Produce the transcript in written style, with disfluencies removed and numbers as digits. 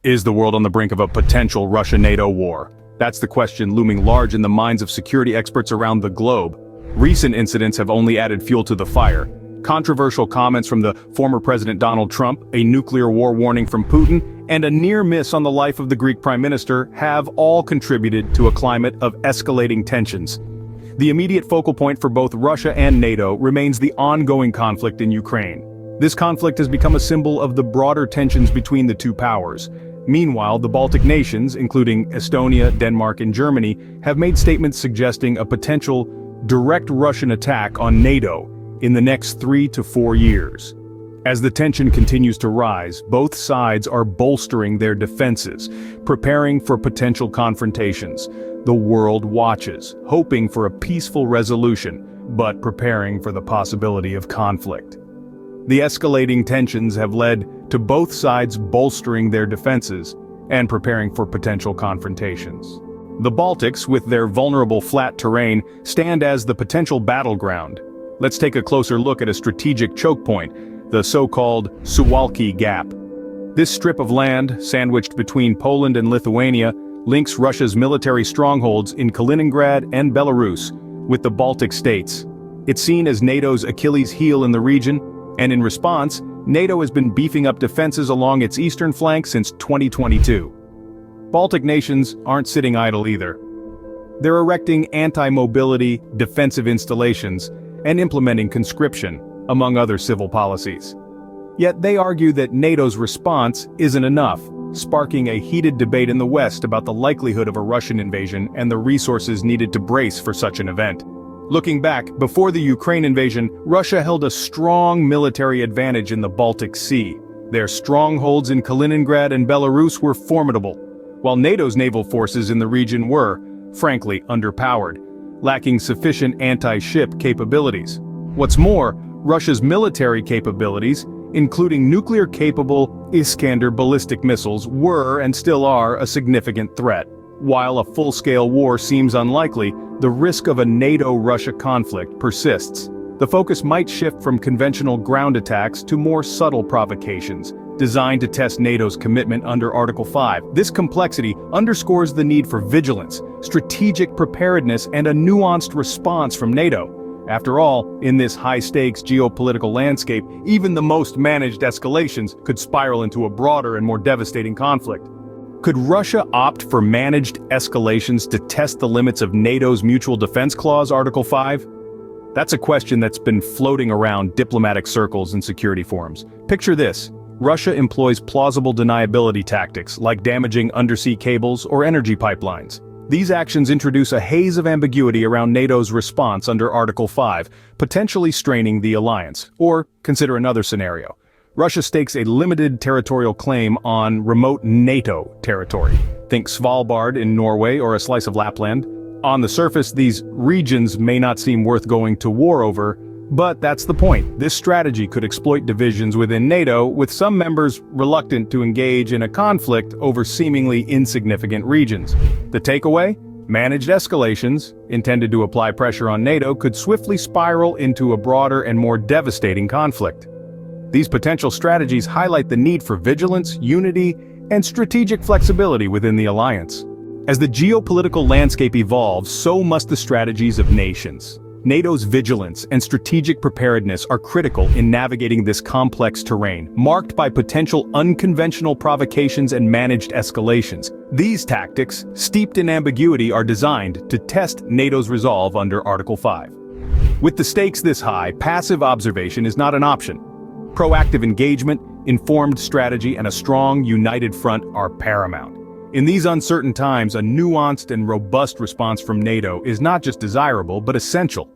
Is the world on the brink of a potential Russia-NATO war? That's the question looming large in the minds of security experts around the globe. Recent incidents have only added fuel to the fire. Controversial comments from the former President Donald Trump, a nuclear war warning from Putin, and a near miss on the life of the Greek Prime Minister have all contributed to a climate of escalating tensions. The immediate focal point for both Russia and NATO remains the ongoing conflict in Ukraine. This conflict has become a symbol of the broader tensions between the two powers. Meanwhile, the Baltic nations, including Estonia, Denmark, and Germany, have made statements suggesting a potential direct Russian attack on NATO in the next 3 to 4 years. As the tension continues to rise, both sides are bolstering their defenses, preparing for potential confrontations. The world watches, hoping for a peaceful resolution, but preparing for the possibility of conflict. The escalating tensions have led to both sides bolstering their defenses and preparing for potential confrontations. The Baltics, with their vulnerable flat terrain, stand as the potential battleground. Let's take a closer look at a strategic choke point, the so-called Suwalki Gap. This strip of land, sandwiched between Poland and Lithuania, links Russia's military strongholds in Kaliningrad and Belarus with the Baltic states. It's seen as NATO's Achilles heel in the region, and in response, NATO has been beefing up defenses along its eastern flank since 2022. Baltic nations aren't sitting idle either. They're erecting anti-mobility defensive installations and implementing conscription, among other civil policies. Yet they argue that NATO's response isn't enough, sparking a heated debate in the West about the likelihood of a Russian invasion and the resources needed to brace for such an event. Looking back, before the Ukraine invasion, Russia held a strong military advantage in the Baltic Sea. Their strongholds in Kaliningrad and Belarus were formidable, while NATO's naval forces in the region were, frankly, underpowered, lacking sufficient anti-ship capabilities. What's more, Russia's military capabilities, including nuclear-capable Iskander ballistic missiles, were and still are a significant threat. While a full-scale war seems unlikely, the risk of a NATO-Russia conflict persists. The focus might shift from conventional ground attacks to more subtle provocations, designed to test NATO's commitment under Article 5. This complexity underscores the need for vigilance, strategic preparedness, and a nuanced response from NATO. After all, in this high-stakes geopolitical landscape, even the most managed escalations could spiral into a broader and more devastating conflict. Could Russia opt for managed escalations to test the limits of NATO's Mutual Defense Clause, Article 5? That's a question that's been floating around diplomatic circles and security forums. Picture this: Russia employs plausible deniability tactics, like damaging undersea cables or energy pipelines. These actions introduce a haze of ambiguity around NATO's response under Article 5, potentially straining the alliance. Or, consider another scenario. Russia stakes a limited territorial claim on remote NATO territory. Think Svalbard in Norway or a slice of Lapland. On the surface, these regions may not seem worth going to war over, but that's the point. This strategy could exploit divisions within NATO, with some members reluctant to engage in a conflict over seemingly insignificant regions. The takeaway? Managed escalations, intended to apply pressure on NATO, could swiftly spiral into a broader and more devastating conflict. These potential strategies highlight the need for vigilance, unity, and strategic flexibility within the alliance. As the geopolitical landscape evolves, so must the strategies of nations. NATO's vigilance and strategic preparedness are critical in navigating this complex terrain, marked by potential unconventional provocations and managed escalations. These tactics, steeped in ambiguity, are designed to test NATO's resolve under Article 5. With the stakes this high, passive observation is not an option. Proactive engagement, informed strategy, and a strong, united front are paramount. In these uncertain times, a nuanced and robust response from NATO is not just desirable, but essential.